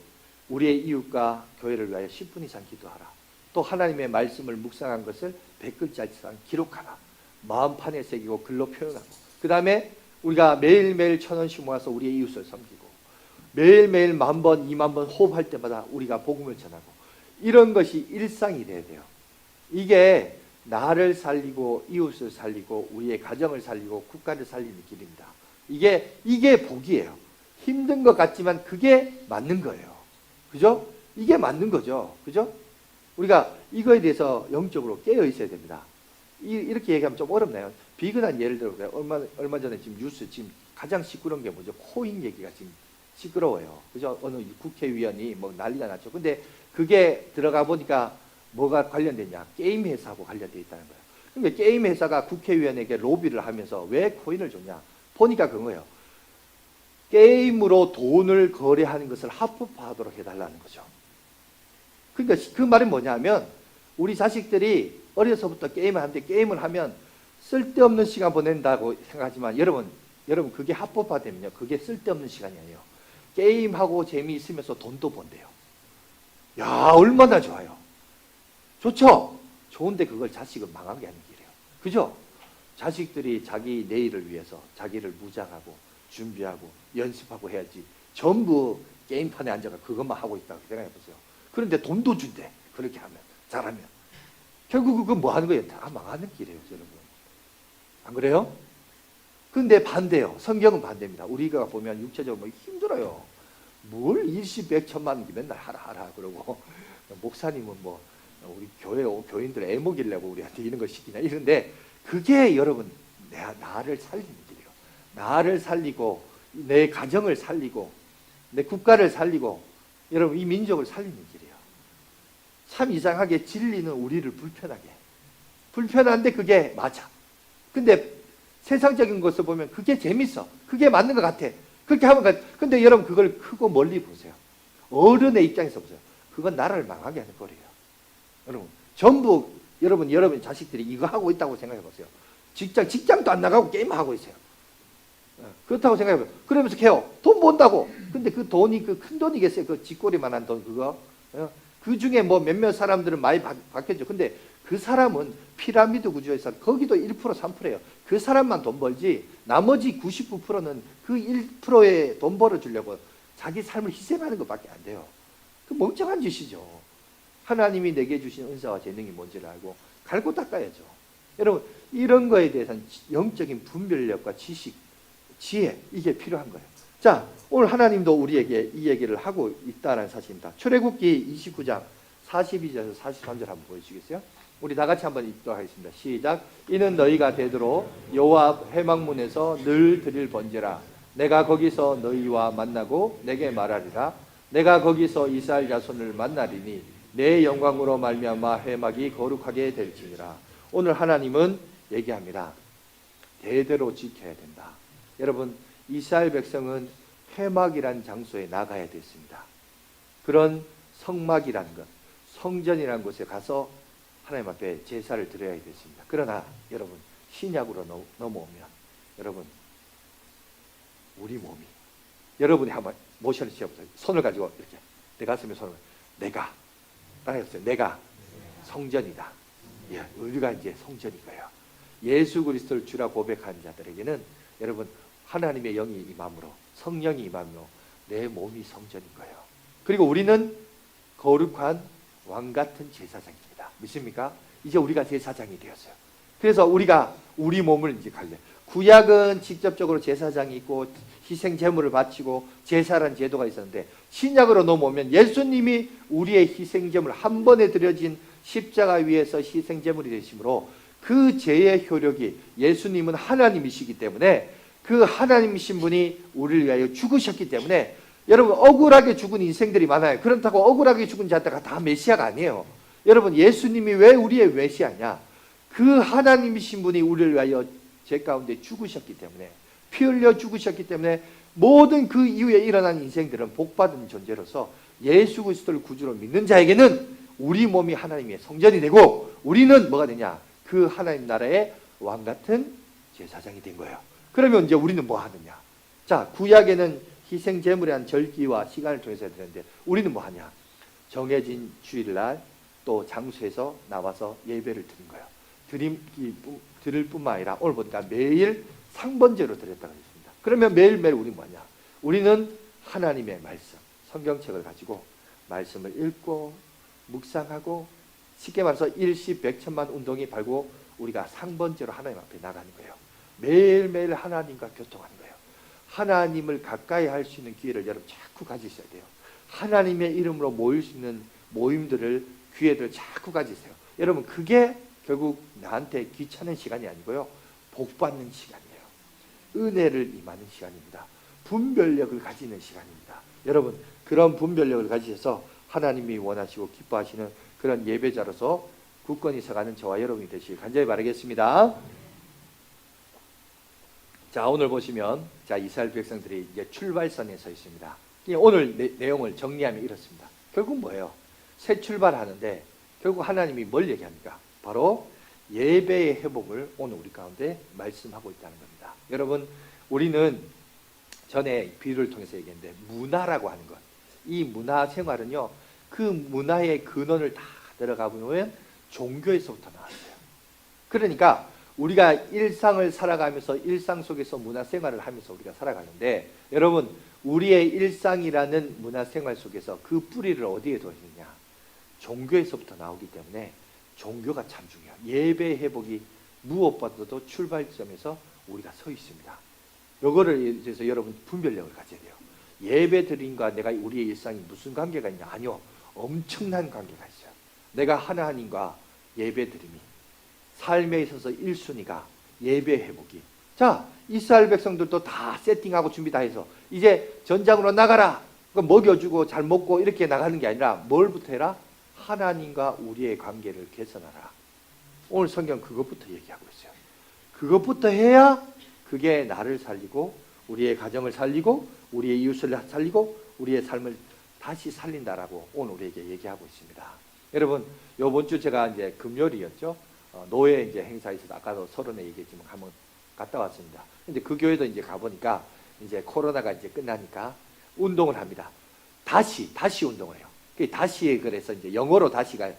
[SPEAKER 1] 우리의 이웃과 교회를 위하여 10분 이상 기도하라. 또 하나님의 말씀을 묵상한 것을 100글자 이상 기록하라. 마음판에 새기고 글로 표현하고, 그 다음에 우리가 매일매일 1000원씩 모아서 우리의 이웃을 섬기고, 매일매일 10,000번, 20,000번 호흡할 때마다 우리가 복음을 전하고, 이런 것이 일상이 돼야 돼요. 이게 나를 살리고 이웃을 살리고 우리의 가정을 살리고 국가를 살리는 길입니다. 이게 복이에요. 힘든 것 같지만 그게 맞는 거예요. 그죠? 이게 맞는 거죠. 그죠? 우리가 이거에 대해서 영적으로 깨어 있어야 됩니다. 이렇게 얘기하면 좀 어렵나요? 비근한 예를 들어 얼마 전에 지금 뉴스 지금 가장 시끄러운 게 뭐죠? 코인 얘기가 지금 시끄러워요. 그죠? 어느 국회의원이 뭐 난리가 났죠. 근데 그게 들어가 보니까 뭐가 관련됐냐? 게임 회사하고 관련돼 있다는 거예요. 그러니까 게임 회사가 국회의원에게 로비를 하면서 왜 코인을 줬냐? 보니까 그거예요. 게임으로 돈을 거래하는 것을 합법화하도록 해달라는 거죠. 그러니까 그 말은 뭐냐면, 우리 자식들이 어려서부터 게임을 하는데, 게임을 하면 쓸데없는 시간 보낸다고 생각하지만, 여러분 그게 합법화되면요, 그게 쓸데없는 시간이 아니에요. 게임하고 재미있으면서 돈도 번대요. 야, 얼마나 좋아요. 좋죠? 좋은데 그걸 자식은 망하게 하는 길이에요. 그죠? 자식들이 자기 내일을 위해서 자기를 무장하고 준비하고 연습하고 해야지 전부 게임판에 앉아가 그것만 하고 있다고 생각해 보세요. 그런데 돈도 준대. 그렇게 하면, 잘하면. 결국 그건 뭐 하는 거예요? 다 망하는 길이에요, 여러분. 안 그래요? 근데 반대요. 성경은 반대입니다. 우리가 보면 육체적으로 힘들어요. 뭘 일시백천만 맨날 하라 그러고 목사님은 뭐 우리 교회 교인들 애먹이려고 우리한테 이런 걸 시키냐 이런데 그게 여러분 나를 살리는 길이에요. 나를 살리고 내 가정을 살리고 내 국가를 살리고 여러분 이 민족을 살리는 길이에요. 참 이상하게 진리는 우리를 불편한데 그게 맞아. 근데 세상적인 것을 보면 그게 재밌어. 그게 맞는 것 같아. 그렇게 하면 근데 여러분 그걸 크고 멀리 보세요. 어른의 입장에서 보세요. 그건 나라를 망하게 하는 거예요. 여러분 전부 여러분 자식들이 이거 하고 있다고 생각해 보세요. 직장도 안 나가고 게임하고 있어요. 그렇다고 생각해 보세요. 그러면서 개요. 돈 번다고. 근데 그 돈이 그 큰 돈이겠어요. 그 쥐꼬리만한 돈 그거. 그 중에 뭐 몇몇 사람들은 많이 받겠죠. 근데 그 사람은 피라미드 구조에서 거기도 1% 3%예요. 그 사람만 돈 벌지 나머지 99%는 그 1%에 돈 벌어주려고 자기 삶을 희생하는 것밖에 안 돼요. 그 멍청한 짓이죠. 하나님이 내게 주신 은사와 재능이 뭔지를 알고 갈고 닦아야죠. 여러분 이런 거에 대해서는 영적인 분별력과 지식, 지혜 이게 필요한 거예요. 자, 오늘 하나님도 우리에게 이 얘기를 하고 있다는 사실입니다. 출애굽기 29장 42절에서 43절 한번 보여주시겠어요? 우리 다 같이 한번 읽도록 하겠습니다. 시작. 이는 너희가 되도록 여호와 앞 회막문에서 늘 드릴 번제라. 내가 거기서 너희와 만나고 내게 말하리라. 내가 거기서 이스라엘 자손을 만나리니 내 영광으로 말미암아 회막이 거룩하게 될지니라. 오늘 하나님은 얘기합니다. 대대로 지켜야 된다. 여러분 이스라엘 백성은 회막이란 장소에 나가야 됐습니다. 그런 성막이라는 것, 성전이라는 곳에 가서 하나님 앞에 제사를 드려야 됐습니다. 그러나 여러분 신약으로 넘어오면 여러분 우리 몸이 여러분이 한번 모션을 지어보세요. 손을 가지고 이렇게 내 가슴에 손을 내가 따라했어요. 내가 성전이다. 예, 우리가 이제 성전인 거예요. 예수 그리스도를 주라 고백하는 자들에게는 여러분 하나님의 영이 임함으로 성령이 임함으로 내 몸이 성전인 거예요. 그리고 우리는 거룩한 왕같은 제사장입니다. 믿습니까? 이제 우리가 제사장이 되었어요. 그래서 우리가 우리 몸을 이제 갈래. 구약은 직접적으로 제사장이 있고 희생 제물을 바치고 제사라는 제도가 있었는데 신약으로 넘어오면 예수님이 우리의 희생 제물 한 번에 드려진 십자가 위에서 희생 제물이 되심으로 그 죄의 효력이 예수님은 하나님이시기 때문에 그 하나님이신 분이 우리를 위하여 죽으셨기 때문에 여러분 억울하게 죽은 인생들이 많아요. 그렇다고 억울하게 죽은 자들가 다 메시아가 아니에요. 여러분 예수님이 왜 우리의 메시아냐? 그 하나님이신 분이 우리를 위하여 죄 가운데 죽으셨기 때문에 피 흘려 죽으셨기 때문에 모든 그 이후에 일어난 인생들은 복받은 존재로서 예수 그리스도를 구주로 믿는 자에게는 우리 몸이 하나님의 성전이 되고 우리는 뭐가 되냐? 그 하나님 나라의 왕같은 제사장이 된 거예요. 그러면 이제 우리는 뭐 하느냐? 자, 구약에는 희생 제물에 대한 절기와 시간을 통해서 해야 되는데 우리는 뭐 하냐? 정해진 주일날 또 장소에서 나와서 예배를 드린 거예요. 드릴 뿐만 아니라 오늘 보니까 매일 상번제로 드렸다고 했습니다. 그러면 매일매일 우리는 뭐냐? 우리는 하나님의 말씀, 성경책을 가지고 말씀을 읽고 묵상하고 쉽게 말해서 일시백천만 운동이 발고 우리가 상번제로 하나님 앞에 나가는 거예요. 매일매일 하나님과 교통하는 거예요. 하나님을 가까이 할 수 있는 기회를 여러분 자꾸 가지셔야 돼요. 하나님의 이름으로 모일 수 있는 모임들을 기회들을 자꾸 가지세요. 여러분 그게 결국 나한테 귀찮은 시간이 아니고요. 복받는 시간이에요. 은혜를 임하는 시간입니다. 분별력을 가지는 시간입니다. 여러분 그런 분별력을 가지셔서 하나님이 원하시고 기뻐하시는 그런 예배자로서 굳건히 서가는 저와 여러분이 되시길 간절히 바라겠습니다. 자, 오늘 보시면 자 이스라엘 백성들이 이제 출발선에 서 있습니다. 오늘 내용을 정리하면 이렇습니다. 결국 뭐예요? 새 출발하는데 결국 하나님이 뭘 얘기합니까? 바로 예배의 회복을 오늘 우리 가운데 말씀하고 있다는 겁니다. 여러분 우리는 전에 비유를 통해서 얘기했는데 문화라고 하는 것, 이 문화 생활은요 그 문화의 근원을 다 들어가 보면 종교에서부터 나왔어요. 그러니까 우리가 일상을 살아가면서 일상 속에서 문화생활을 하면서 우리가 살아가는데, 여러분 우리의 일상이라는 문화생활 속에서 그 뿌리를 어디에 뒀느냐? 종교에서부터 나오기 때문에 종교가 참 중요해요. 예배 회복이 무엇보다도 출발점에서 우리가 서 있습니다. 요거를 그래서 여러분 분별력을 가져야 돼요. 예배 드림과 내가 우리의 일상이 무슨 관계가 있냐? 아니요. 엄청난 관계가 있어요. 내가 하나님과 예배 드림이 삶에 있어서 1순위가 예배 회복이. 자, 이스라엘 백성들도 다 세팅하고 준비 다 해서 이제 전장으로 나가라. 먹여주고 잘 먹고 이렇게 나가는 게 아니라 뭘부터 해라? 하나님과 우리의 관계를 개선하라. 오늘 성경 그것부터 얘기하고 있어요. 그것부터 해야 그게 나를 살리고 우리의 가정을 살리고 우리의 이웃을 살리고 우리의 삶을 다시 살린다라고 오늘 우리에게 얘기하고 있습니다. 여러분, 요번 주 제가 이제 금요일이었죠. 노예 이제 행사에서 아까도 서론에 얘기했지만 한번 갔다 왔습니다. 근데 그 교회도 이제 가보니까 이제 코로나가 이제 끝나니까 운동을 합니다. 다시 운동을 해요. 다시, 그래서 이제 영어로 다시가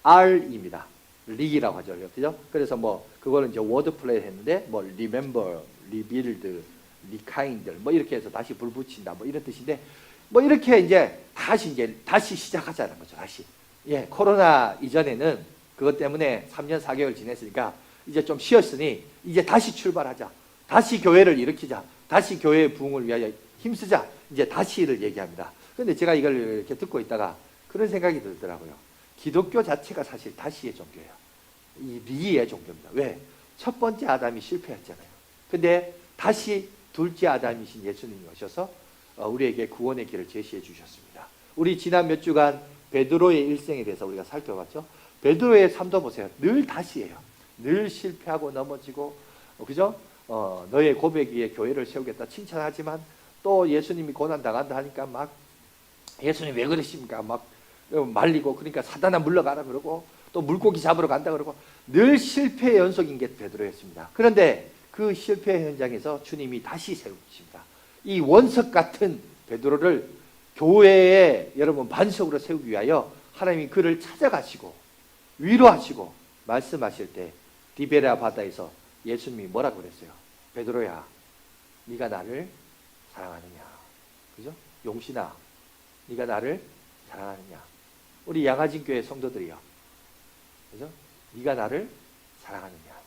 [SPEAKER 1] R입니다. 리라고 하죠. 그죠? 그래서 뭐 그거는 이제 워드 플레이 했는데 뭐 remember, rebuild, rekind 뭐 이렇게 해서 다시 불 붙인다 뭐 이런 뜻인데, 뭐 이렇게 이제 다시 시작하자는 거죠. 다시. 예, 코로나 이전에는 그것 때문에 3년 4개월 지냈으니까 이제 좀 쉬었으니 이제 다시 출발하자. 다시 교회를 일으키자. 다시 교회의 부흥을 위하여 힘쓰자. 이제 다시를 얘기합니다. 그런데 제가 이걸 이렇게 듣고 있다가 그런 생각이 들더라고요. 기독교 자체가 사실 다시의 종교예요. 이 리의 종교입니다. 왜? 첫 번째 아담이 실패했잖아요. 근데 다시 둘째 아담이신 예수님이 오셔서 우리에게 구원의 길을 제시해 주셨습니다. 우리 지난 몇 주간 베드로의 일생에 대해서 우리가 살펴봤죠. 베드로의 삶도 보세요. 늘 다시예요. 늘 실패하고 넘어지고, 그죠? 너의 고백 위에 교회를 세우겠다 칭찬하지만 또 예수님이 고난 당한다 하니까 막 예수님 왜 그러십니까? 막 말리고, 그러니까 사단아 물러가라 그러고 또 물고기 잡으러 간다 그러고 늘 실패의 연속인 게 베드로였습니다. 그런데 그 실패 현장에서 주님이 다시 세우십니다. 이 원석 같은 베드로를 교회에 여러분 반석으로 세우기 위하여 하나님이 그를 찾아가시고 위로하시고 말씀하실 때 디베라 바다에서 예수님이 뭐라고 그랬어요? 베드로야, 네가 나를 사랑하느냐? 그죠? 용신아, 네가 나를 사랑하느냐? 우리 양화진 교회 성도들이요, 그죠? 네가 나를 사랑하느냐?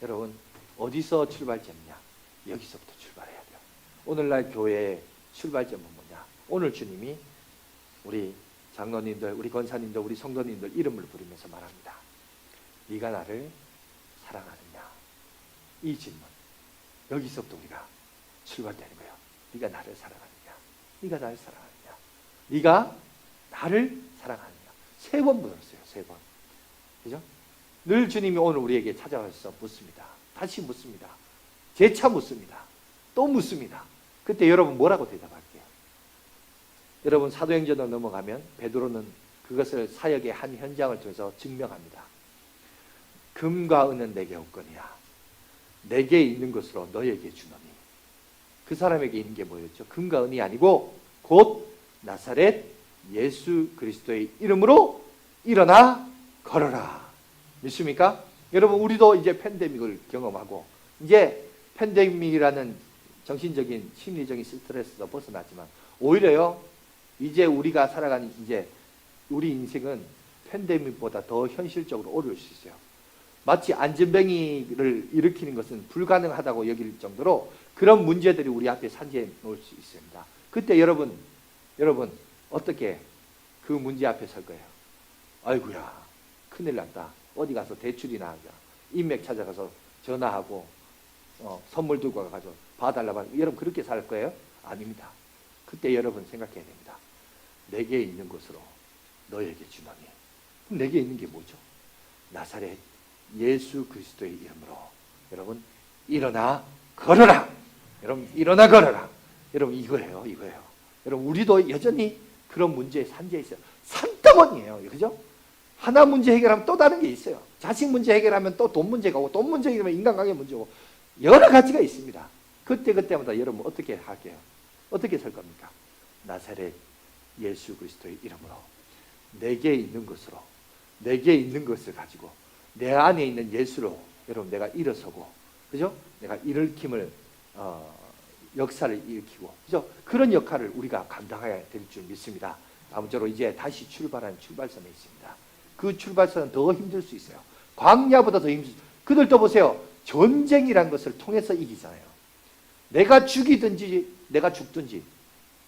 [SPEAKER 1] 여러분, 어디서 출발점이냐? 여기서부터 출발해야 돼요. 오늘날 교회의 출발점은 뭐냐? 오늘 주님이 우리 장로님들, 우리 권사님들, 우리 성도님들 이름을 부르면서 말합니다. 네가 나를 사랑하느냐? 이 질문, 여기서부터 우리가 출발되는 거예요. 네가 나를 사랑하느냐? 네가 나를 사랑하느냐? 네가 나를 사랑하느냐? 3번 물었어요. 3번. 그죠? 늘 주님이 오늘 우리에게 찾아와서 묻습니다. 다시 묻습니다. 재차 묻습니다. 또 묻습니다. 그때 여러분 뭐라고 대답할게요? 여러분 사도행전으로 넘어가면 베드로는 그것을 사역의 한 현장을 통해서 증명합니다. 금과 은은 내게 없거니와 내게 있는 것으로 너에게 주노니. 그 사람에게 있는 게 뭐였죠? 금과 은이 아니고 곧 나사렛 예수 그리스도의 이름으로 일어나 걸어라. 믿습니까? 여러분, 우리도 이제 팬데믹을 경험하고 이제 팬데믹이라는 정신적인 심리적인 스트레스에서 벗어났지만 오히려요, 이제 우리가 살아가는 이제 우리 인생은 팬데믹보다 더 현실적으로 어려울 수 있어요. 마치 안전뱅이를 일으키는 것은 불가능하다고 여길 정도로 그런 문제들이 우리 앞에 산재해 놓을 수 있습니다. 그때 여러분 어떻게 그 문제 앞에 설 거예요? 아이고야, 큰일 났다. 어디 가서 대출이나 하자. 인맥 찾아가서 전화하고 선물 들고 가가지고 봐달라고 하는, 여러분 그렇게 살 거예요? 아닙니다. 그때 여러분 생각해야 됩니다. 내게 있는 것으로 너에게 주노니. 그럼 내게 있는 게 뭐죠? 나사렛 예수 그리스도의 이름으로 여러분 일어나 걸어라. 여러분 일어나 걸어라. 여러분 이거예요. 여러분 우리도 여전히 그런 문제에 산재해 있어요. 산더미예요. 그죠? 하나 문제 해결하면 또 다른 게 있어요. 자식 문제 해결하면 또 돈 문제가 오고, 돈 문제 해결하면 인간관계 문제고, 여러 가지가 있습니다. 그때마다 여러분 어떻게 할게요? 어떻게 살 겁니까? 나사렛 예수 그리스도의 이름으로 내게 있는 것으로 내게 있는 것을 가지고 내 안에 있는 예수로 여러분 내가 일어서고, 그죠? 내가 일으킴을 역사를 일으키고, 그죠? 그런 역할을 우리가 감당해야 될 줄 믿습니다. 아무쪼록 이제 다시 출발하는 출발선에 있습니다. 그 출발선은 더 힘들 수 있어요. 광야보다 더 힘들. 그들도 보세요. 전쟁이란 것을 통해서 이기잖아요. 내가 죽이든지 내가 죽든지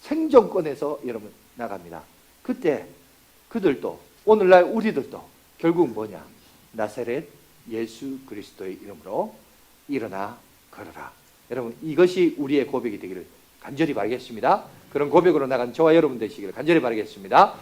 [SPEAKER 1] 생존권에서 여러분 나갑니다. 그때 그들도, 오늘날 우리들도 결국 뭐냐? 나사렛 예수 그리스도의 이름으로 일어나 걸어라. 여러분, 이것이 우리의 고백이 되기를 간절히 바라겠습니다. 그런 고백으로 나간 저와 여러분 되시기를 간절히 바라겠습니다.